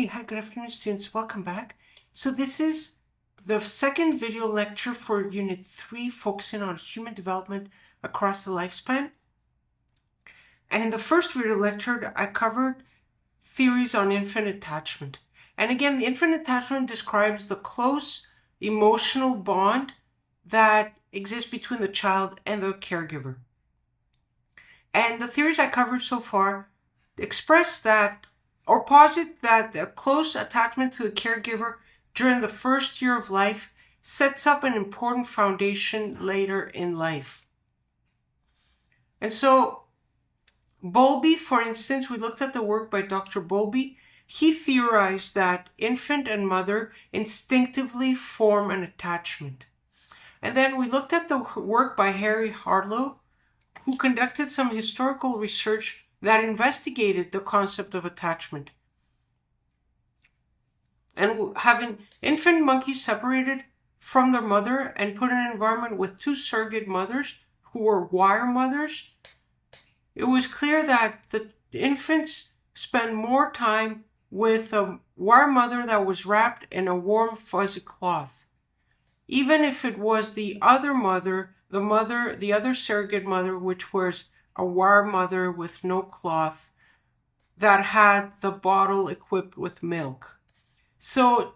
Hi, good afternoon, students. Welcome back. So this is the second video lecture for Unit 3, focusing on human development across the lifespan. And in the first video lecture, I covered theories on infant attachment. And again, the infant attachment describes the close emotional bond that exists between the child and the caregiver. And the theories I covered so far express that or posit that a close attachment to the caregiver during the first year of life sets up an important foundation later in life. And so Bowlby, for instance, we looked at the work by Dr. Bowlby. He theorized that infant and mother instinctively form an attachment. And then we looked at the work by Harry Harlow, who conducted some historical research that investigated the concept of attachment. And having infant monkeys separated from their mother and put in an environment with two surrogate mothers who were wire mothers, it was clear that the infants spend more time with a wire mother that was wrapped in a warm, fuzzy cloth. Even if it was the other mother, the other surrogate mother, which was a wire mother with no cloth that had the bottle equipped with milk. So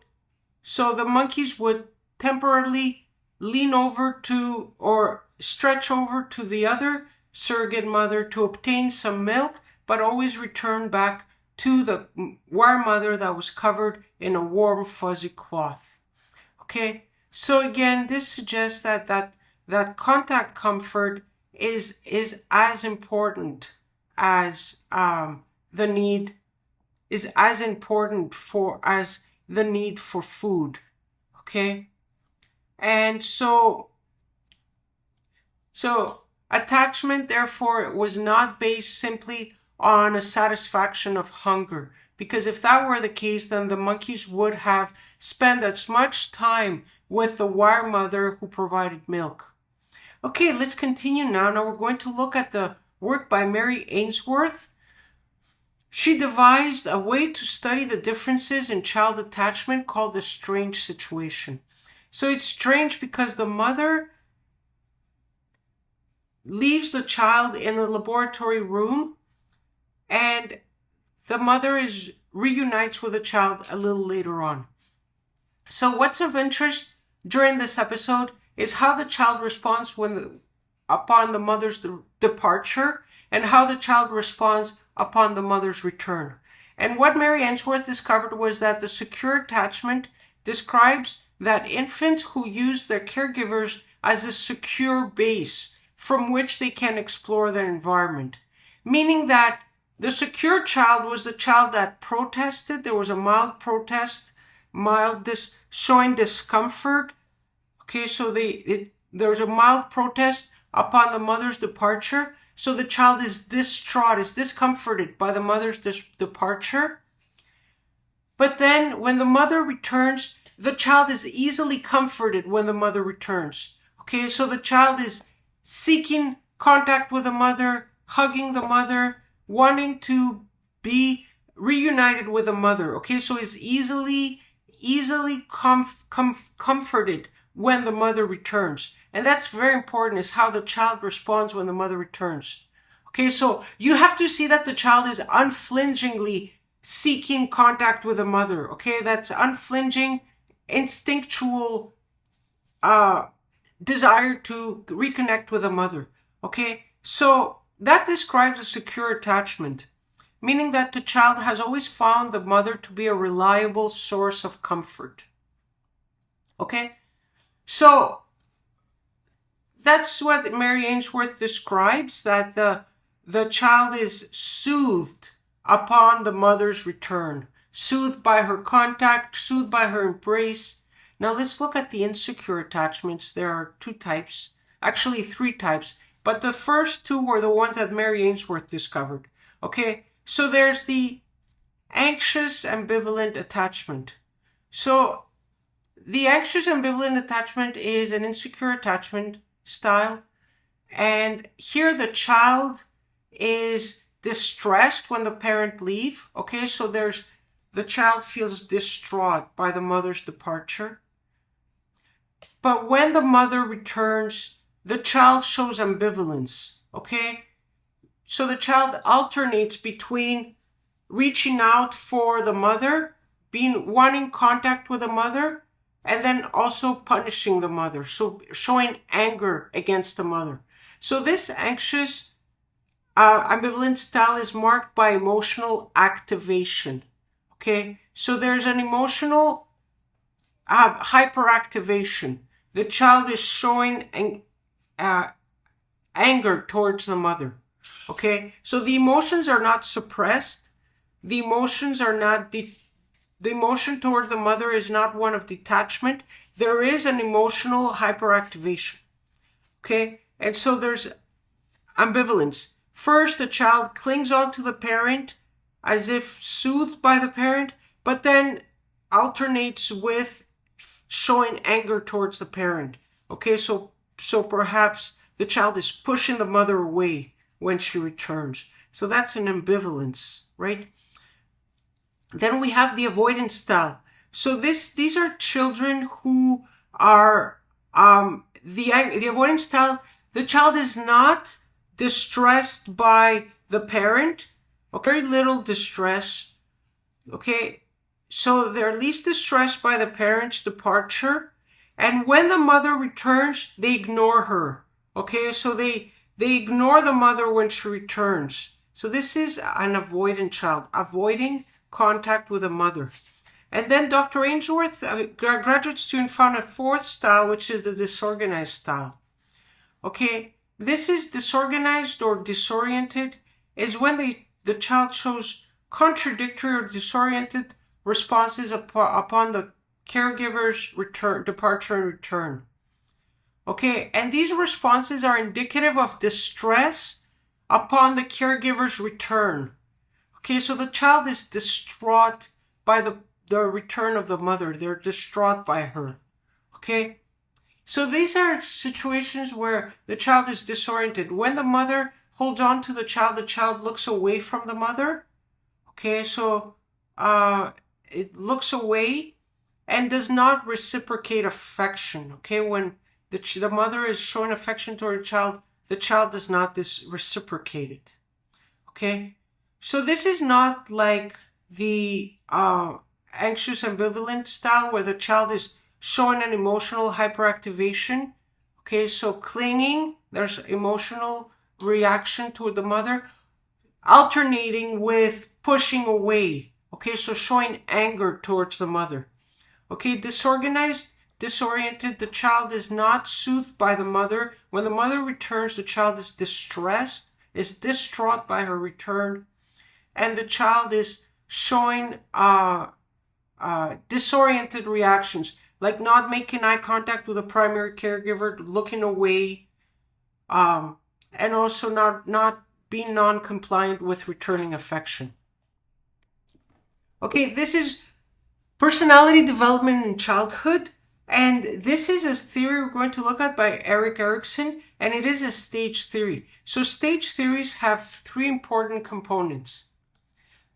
the monkeys would temporarily lean over to or stretch over to the other surrogate mother to obtain some milk, but always return back to the wire mother that was covered in a warm, fuzzy cloth. Okay, so again, this suggests that contact comfort is as important as the need for food. Okay, and so attachment therefore was not based simply on a satisfaction of hunger, because if that were the case, then the monkeys would have spent as much time with the wire mother who provided milk. Okay, let's continue now. Now we're going to look at the work by Mary Ainsworth. She devised a way to study the differences in child attachment called the strange situation. So it's strange because the mother leaves the child in the laboratory room and the mother reunites with the child a little later on. So what's of interest during this episode is how the child responds upon the mother's departure and how the child responds upon the mother's return. And what Mary Ainsworth discovered was that the secure attachment describes that infants who use their caregivers as a secure base from which they can explore their environment. Meaning that the secure child was the child that protested. There was a mild protest, showing discomfort. Okay, so there's a mild protest upon the mother's departure. So the child is distraught, is discomforted by the mother's departure. But then when the mother returns, the child is easily comforted when the mother returns. Okay, so the child is seeking contact with the mother, hugging the mother, wanting to be reunited with the mother. Okay, so is easily comforted when the mother returns. And that's very important, is how the child responds when the mother returns. Okay, so you have to see that the child is unflinchingly seeking contact with the mother. Okay, that's unflinching, instinctual desire to reconnect with the mother. Okay, so that describes a secure attachment, meaning that the child has always found the mother to be a reliable source of comfort. Okay, so that's what Mary Ainsworth describes, that the child is soothed upon the mother's return, soothed by her contact, soothed by her embrace. Now let's look at the insecure attachments. There are two types, actually three types, but the first two were the ones that Mary Ainsworth discovered. Okay, so there's the anxious ambivalent attachment. So the anxious ambivalent attachment is an insecure attachment style, and here the child is distressed when the parent leave. Okay, so there's the child feels distraught by the mother's departure. But when the mother returns, the child shows ambivalence, okay? So the child alternates between reaching out for the mother, wanting contact with the mother, and then also punishing the mother, so showing anger against the mother. So this anxious ambivalent style is marked by emotional activation, okay? So there's an emotional hyperactivation. The child is showing anger towards the mother, okay? So the emotions are not suppressed. The emotions are not, the emotion towards the mother is not one of detachment. There is an emotional hyperactivation, okay? And so there's ambivalence. First, the child clings on to the parent as if soothed by the parent, but then alternates with showing anger towards the parent. Okay, so perhaps the child is pushing the mother away when she returns. So that's an ambivalence, right? Then we have the avoidance style. So these are children who are the avoidance style. The child is not distressed by the parent, okay? Very little distress, okay? So they're least distressed by the parent's departure. And when the mother returns, they ignore her, okay? So they ignore the mother when she returns. So this is an avoidant child, avoiding contact with the mother. And then Dr. Ainsworth, a graduate student, found a fourth style, which is the disorganized style. Okay, this is disorganized or disoriented, is when the child shows contradictory or disoriented responses upon the caregiver's departure and return. Okay, and these responses are indicative of distress upon the caregiver's return. Okay, so the child is distraught by the return of the mother. They're distraught by her. Okay, so these are situations where the child is disoriented. When the mother holds on to the child looks away from the mother. Okay, so it looks away and does not reciprocate affection. Okay, when the mother is showing affection toward the child does not reciprocate it. Okay, so this is not like the anxious ambivalent style where the child is showing an emotional hyperactivation. Okay, so clinging, there's emotional reaction toward the mother, alternating with pushing away. Okay, so showing anger towards the mother. Okay, disorganized, disoriented, the child is not soothed by the mother. When the mother returns, the child is distressed, is distraught by her return, and the child is showing disoriented reactions, like not making eye contact with the primary caregiver, looking away, and also not being non-compliant with returning affection. Okay, this is personality development in childhood, and this is a theory we're going to look at by Erikson, and it is a stage theory. So stage theories have three important components.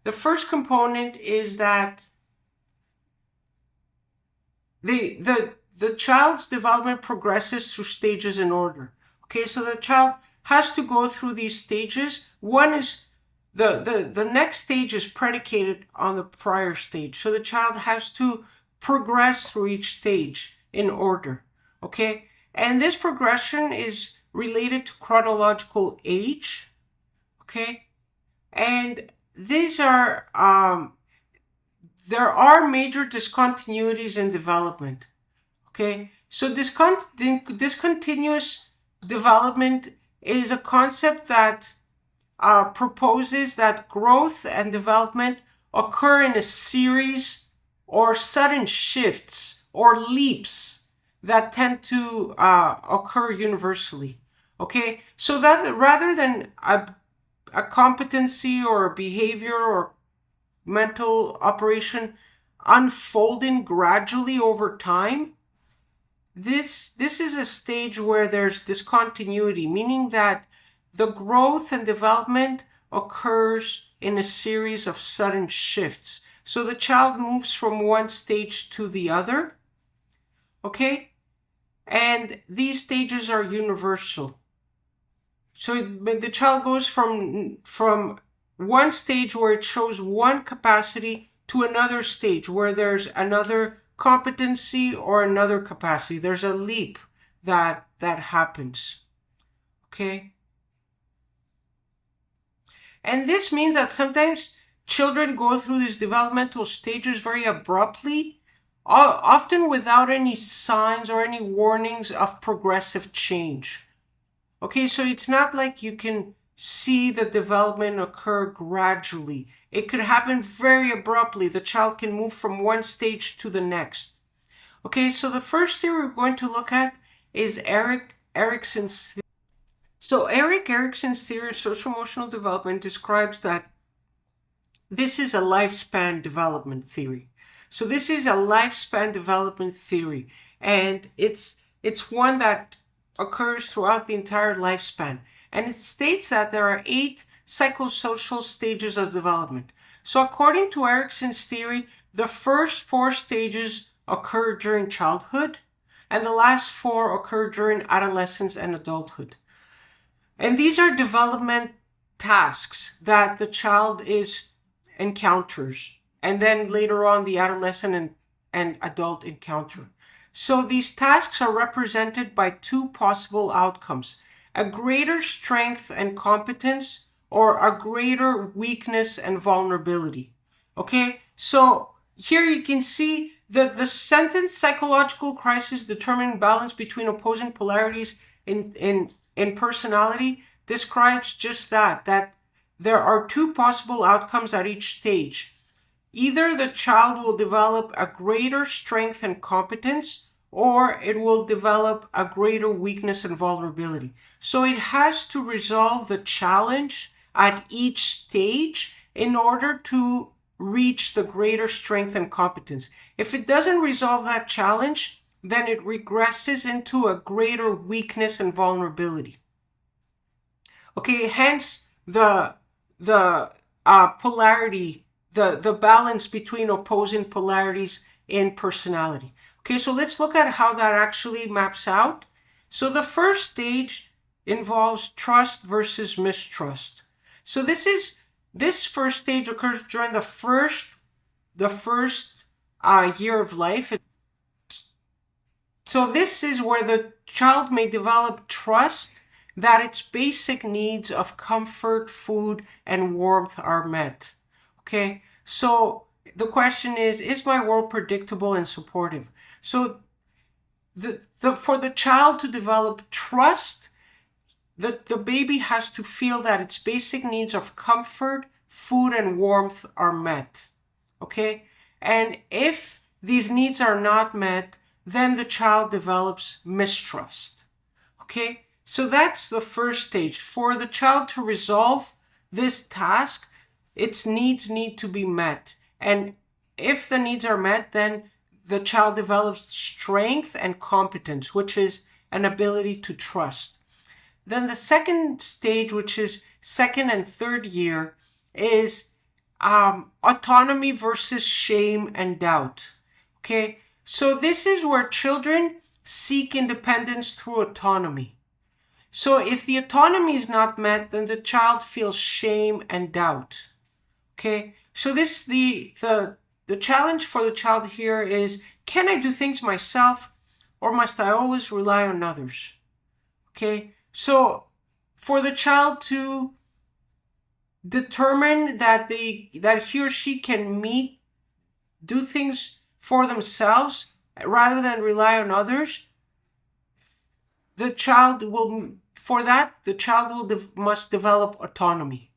The first component is that the child's development progresses through stages in order. Okay, so the child has to go through these stages. One is the next stage is predicated on the prior stage. So the child has to progress through each stage in order. Okay, and this progression is related to chronological age. Okay, and these are there are major discontinuities in development. Okay, so discontinuous development is a concept that proposes that growth and development occur in a series or sudden shifts or leaps that tend to occur universally. Okay, so that rather than a competency or a behavior or mental operation unfolding gradually over time, this is a stage where there's discontinuity, meaning that the growth and development occurs in a series of sudden shifts. So the child moves from one stage to the other, okay? And these stages are universal. So the child goes from one stage where it shows one capacity to another stage where there's another competency or another capacity. There's a leap that happens, okay? And this means that sometimes children go through these developmental stages very abruptly, often without any signs or any warnings of progressive change. Okay, so it's not like you can see the development occur gradually. It could happen very abruptly. The child can move from one stage to the next. Okay, so the first theory we're going to look at is Erikson's theory. So Erikson's theory of social-emotional development describes that this is a lifespan development theory. So this is a lifespan development theory, and it's one that occurs throughout the entire lifespan. And it states that there are 8 psychosocial stages of development. So according to Erikson's theory, the first 4 stages occur during childhood, and the last 4 occur during adolescence and adulthood. And these are development tasks that the child encounters, and then later on the adolescent and adult encounter. So these tasks are represented by 2 possible outcomes: a greater strength and competence, or a greater weakness and vulnerability. Okay, so here you can see that the sentence psychological crisis determining balance between opposing polarities in personality describes just that there are 2 possible outcomes at each stage. Either the child will develop a greater strength and competence, or it will develop a greater weakness and vulnerability. So it has to resolve the challenge at each stage in order to reach the greater strength and competence. If it doesn't resolve that challenge, then it regresses into a greater weakness and vulnerability. Okay, hence the polarity, the balance between opposing polarities in personality. Okay, so let's look at how that actually maps out. So the first stage involves trust versus mistrust. So this first stage occurs during the first year of life. So this is where the child may develop trust that its basic needs of comfort, food, and warmth are met. Okay, so the question is my world predictable and supportive? So for the child to develop trust, the baby has to feel that its basic needs of comfort, food, and warmth are met. Okay, and if these needs are not met, then the child develops mistrust. Okay, so that's the first stage. For the child to resolve this task, its needs need to be met. And if the needs are met, then the child develops strength and competence, which is an ability to trust. Then the second stage, which is second and third year, is autonomy versus shame and doubt. Okay, so this is where children seek independence through autonomy. So if the autonomy is not met, then the child feels shame and doubt. Okay, so the challenge for the child here is, can I do things myself, or must I always rely on others? Okay, so for the child to determine that he or she can do things for themselves rather than rely on others, the child must develop autonomy.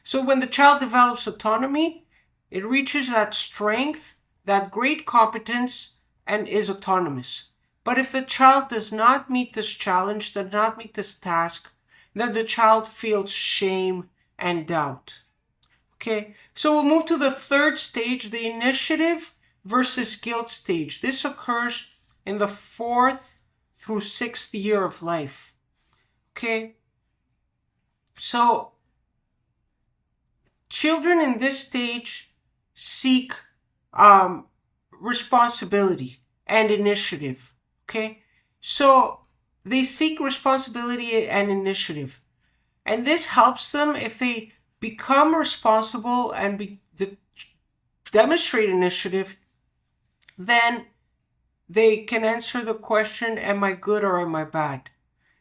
So when the child develops autonomy, it reaches that strength, that great competence, and is autonomous. But if the child does not meet this challenge, does not meet this task, then the child feels shame and doubt. Okay, so we'll move to the third stage, the initiative versus guilt stage. This occurs in the 4th through 6th year of life. Okay, so children in this stage seek responsibility and initiative. Okay, so they seek responsibility and initiative, and this helps them if they become responsible and demonstrate initiative. Then they can answer the question, am I good or am I bad?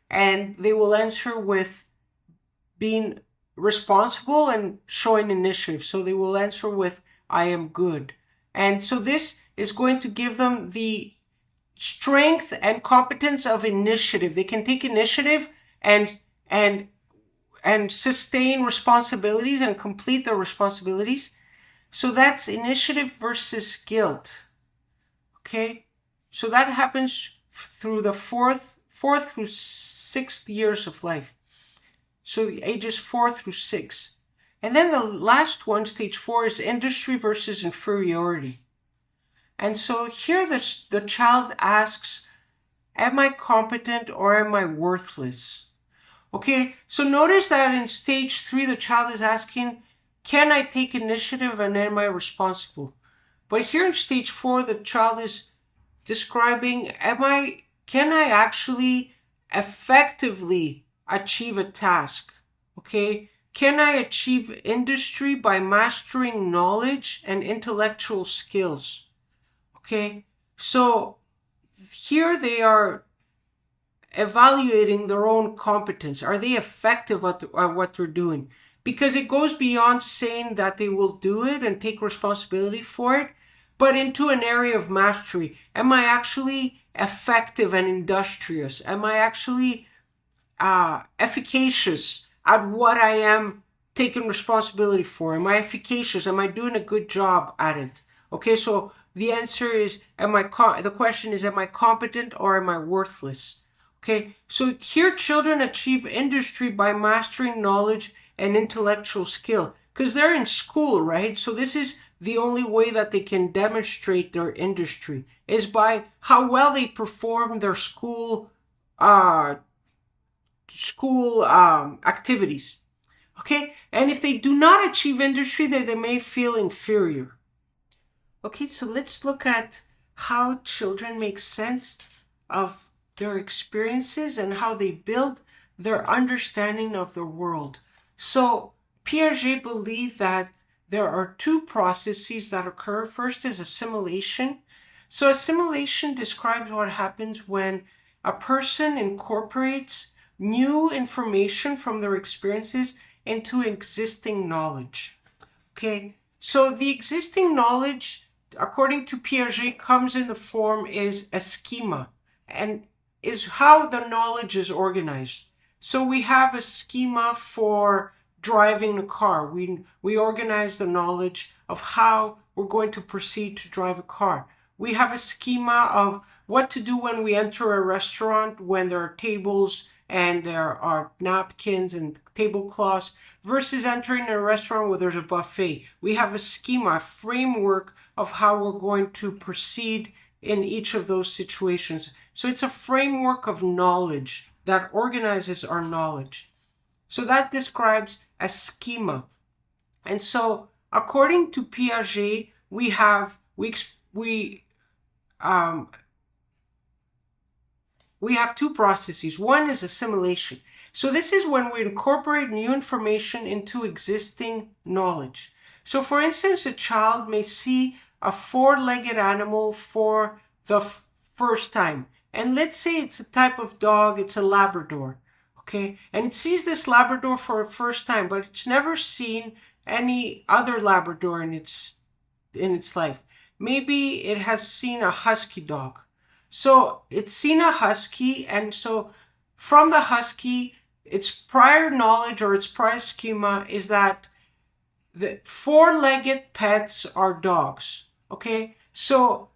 And they will answer with being responsible and showing initiative. So they will answer with, I am good. And so this is going to give them the strength and competence of initiative. They can take initiative and sustain responsibilities and complete their responsibilities. So that's initiative versus guilt. Okay? So that happens through the fourth through 6th years of life. So ages 4 through 6. And then the last one, stage 4, is industry versus inferiority. And so here the child asks, am I competent or am I worthless? Okay, so notice that in stage 3, the child is asking, can I take initiative and am I responsible? But here in stage 4, the child is describing, can I actually effectively achieve a task? Okay, can I achieve industry by mastering knowledge and intellectual skills? Okay, so here they are evaluating their own competence. Are they effective at what they're doing? Because it goes beyond saying that they will do it and take responsibility for it, but into an area of mastery. Am I actually effective and industrious? Am I actually efficacious at what I am taking responsibility for? Am I efficacious? Am I doing a good job at it? Okay, so the answer is, the question is, am I competent or am I worthless? Okay, so here children achieve industry by mastering knowledge and intellectual skill, because they're in school, right? So this is the only way that they can demonstrate their industry, is by how well they perform their school activities. Okay, and if they do not achieve industry, then they may feel inferior. Okay, so let's look at how children make sense of their experiences and how they build their understanding of the world. So Piaget believed that there are 2 processes that occur. First is assimilation. So assimilation describes what happens when a person incorporates new information from their experiences into existing knowledge. Okay, so the existing knowledge, according to Piaget, comes in the form is a schema, and is how the knowledge is organized. So we have a schema for driving a car. We organize the knowledge of how we're going to proceed to drive a car. We have a schema of what to do when we enter a restaurant, when there are tables and there are napkins and tablecloths, versus entering a restaurant where there's a buffet. We have a schema, a framework of how we're going to proceed in each of those situations. So it's a framework of knowledge that organizes our knowledge. So that describes a schema. And so according to Piaget, we have 2 processes. One is assimilation. So this is when we incorporate new information into existing knowledge. So for instance, a child may see a 4-legged animal for the first time. And let's say it's a type of dog, it's a Labrador. Okay, and it sees this Labrador for the first time, but it's never seen any other Labrador in its life. Maybe it has seen a husky dog. So it's seen a husky, and so from the husky, its prior knowledge or its prior schema is that the 4-legged pets are dogs. Okay, so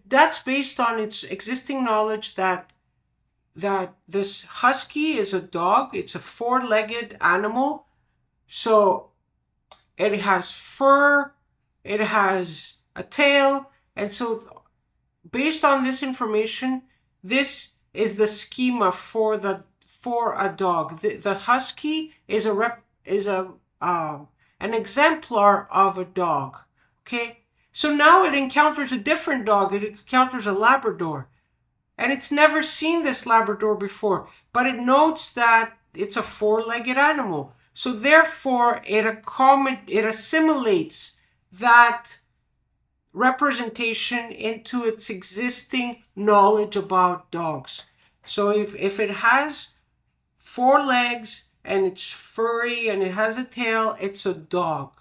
that's based on its existing knowledge that this husky is a dog. It's a 4-legged animal. So it has fur, it has a tail. And so based on this information, this is the schema for a dog. The husky is an exemplar of a dog. Okay. So now it encounters a different dog. It encounters a Labrador. And it's never seen this Labrador before, but it notes that it's a four-legged animal. So therefore, it assimilates that representation into its existing knowledge about dogs. So if it has four legs and it's furry and it has a tail, it's a dog.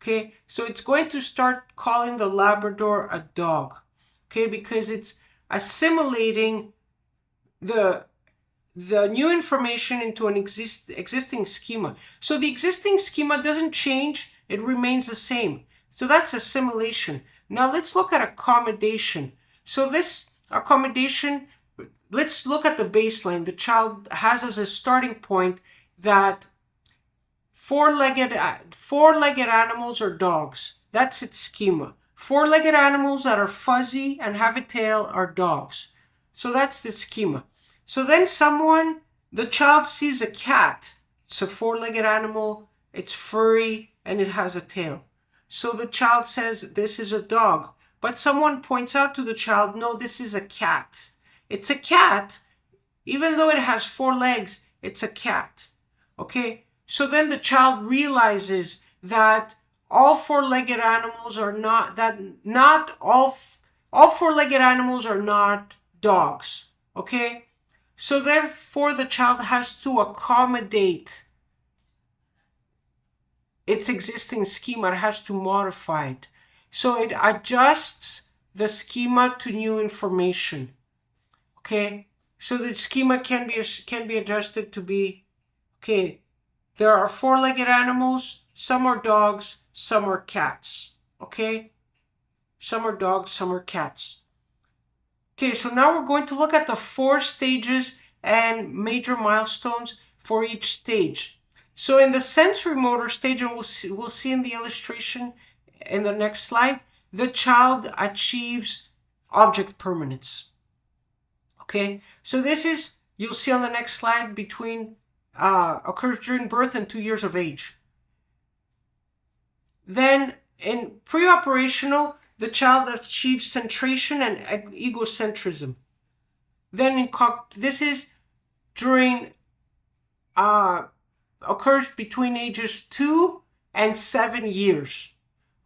Okay, so it's going to start calling the Labrador a dog. Okay, because it's assimilating the new information into an existing schema. So the existing schema doesn't change, it remains the same. So that's assimilation. Now let's look at accommodation. So this accommodation, let's look at the baseline. The child has as a starting point that four-legged animals are dogs. That's its schema. Four-legged animals that are fuzzy and have a tail are dogs. So that's the schema. So then the child sees a cat. It's a four-legged animal, it's furry, and it has a tail. So the child says, this is a dog. But someone points out to the child, no, this is a cat. It's a cat, even though it has four legs, it's a cat. Okay? So then the child realizes that all four-legged animals are not all four-legged animals are not dogs. Okay? So therefore the child has to accommodate its existing schema. It has to modify it. So it adjusts the schema to new information. Okay? So the schema can be adjusted to be, okay, there are four-legged animals, some are dogs, some are cats. Okay? Some are dogs, some are cats. Okay, so now we're going to look at the 4 stages and major milestones for each stage. So in the sensory motor stage, and we'll see in the illustration in the next slide, the child achieves object permanence. Okay, so this is, you'll see on the next slide, occurs during birth and 2 years of age. Then in pre-operational, the child achieves centration and egocentrism. Then this is occurs between ages 2 and 7 years.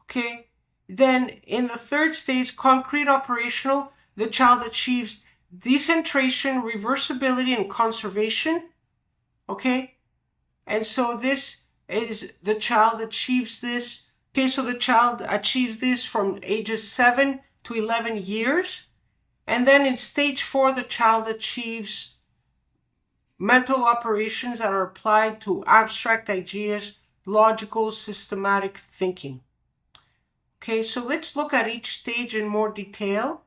Okay. Then in the third stage, concrete operational, the child achieves decentration, reversibility, and conservation. Okay. And so this is, the child achieves this. Okay, so the child achieves this from ages 7 to 11 years. And then in stage 4, the child achieves mental operations that are applied to abstract ideas, logical, systematic thinking. Okay, so let's look at each stage in more detail.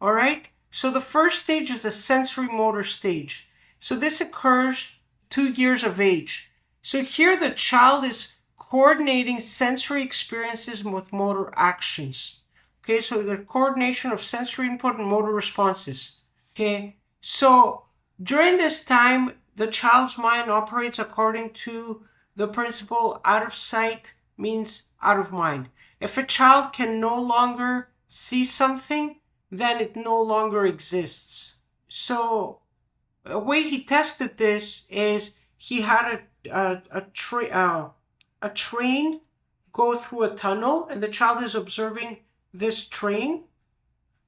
All right, so the first stage is the sensory motor stage. So this occurs 2 years of age. So here the child is coordinating sensory experiences with motor actions. Okay, so the coordination of sensory input and motor responses. Okay, so during this time, the child's mind operates according to the principle out of sight means out of mind. If a child can no longer see something, then it no longer exists. So a way he tested this is he had a train go through a tunnel, and the child is observing this train.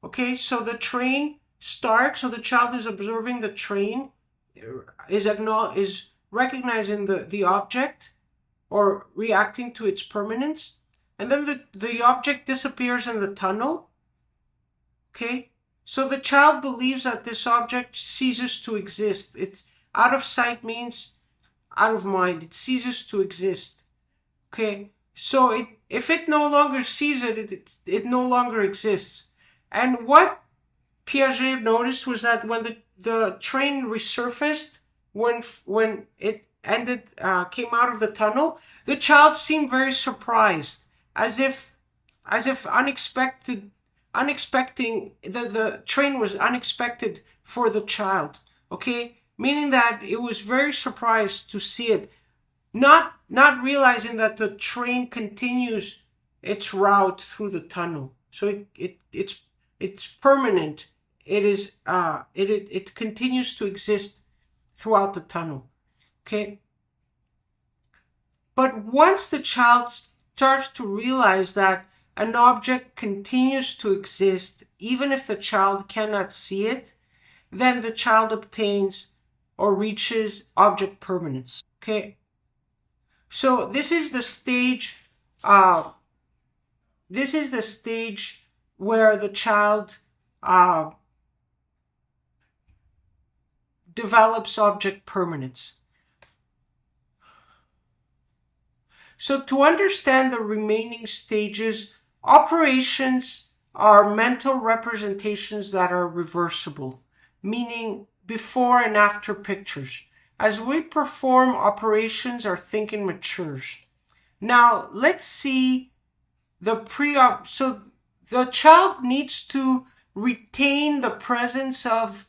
Okay, so the train starts, so the child is observing the train, is recognizing the object or reacting to its permanence. And then the object disappears in the tunnel. Okay, so the child believes that this object ceases to exist. It's out of sight means out of mind. It ceases to exist. Okay, so if it no longer sees it no longer exists. And what Piaget noticed was that when the train resurfaced, when it came out of the tunnel, the child seemed very surprised, as if the train was unexpected for the child. Okay, meaning that it was very surprised to see it, not realizing that the train continues its route through the tunnel. So it's permanent. It continues to exist throughout the tunnel. Okay? But once the child starts to realize that an object continues to exist, even if the child cannot see it, then the child obtains or reaches object permanence. Okay? So this is the stage where the child develops object permanence. So to understand the remaining stages, operations are mental representations that are reversible, meaning before and after pictures. As we perform operations, our thinking matures. Now, let's see so the child needs to retain the presence of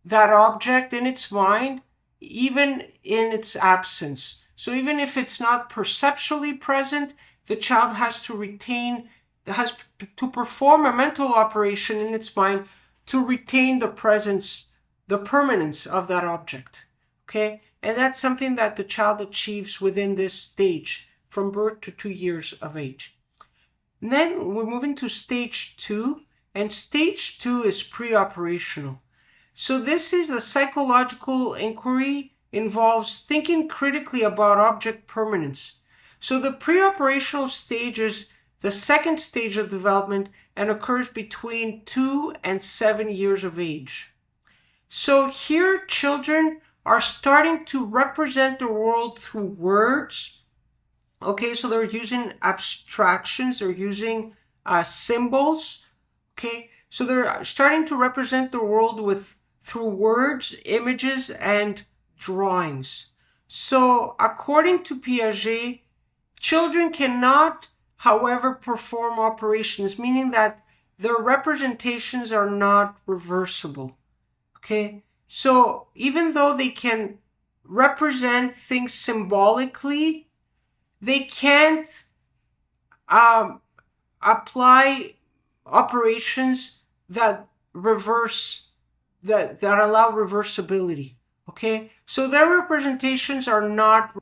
that object in its mind, even in its absence. So even if it's not perceptually present, the child has to perform a mental operation in its mind to retain the presence, the permanence of that object. Okay? And that's something that the child achieves within this stage, from birth to 2 years of age. And then we're moving to stage 2, and stage 2 is pre-operational. So this is the psychological inquiry, involves thinking critically about object permanence. So the pre-operational stage is the second stage of development and occurs between 2 and 7 years of age. So here children are starting to represent the world through words. Okay, so they're using abstractions, they're using symbols. Okay, so they're starting to represent the world through words, images, and drawings. So according to Piaget, children cannot, however, perform operations, meaning that their representations are not reversible. Okay? So even though they can represent things symbolically, they can't apply operations that allow reversibility. Okay? So their representations are not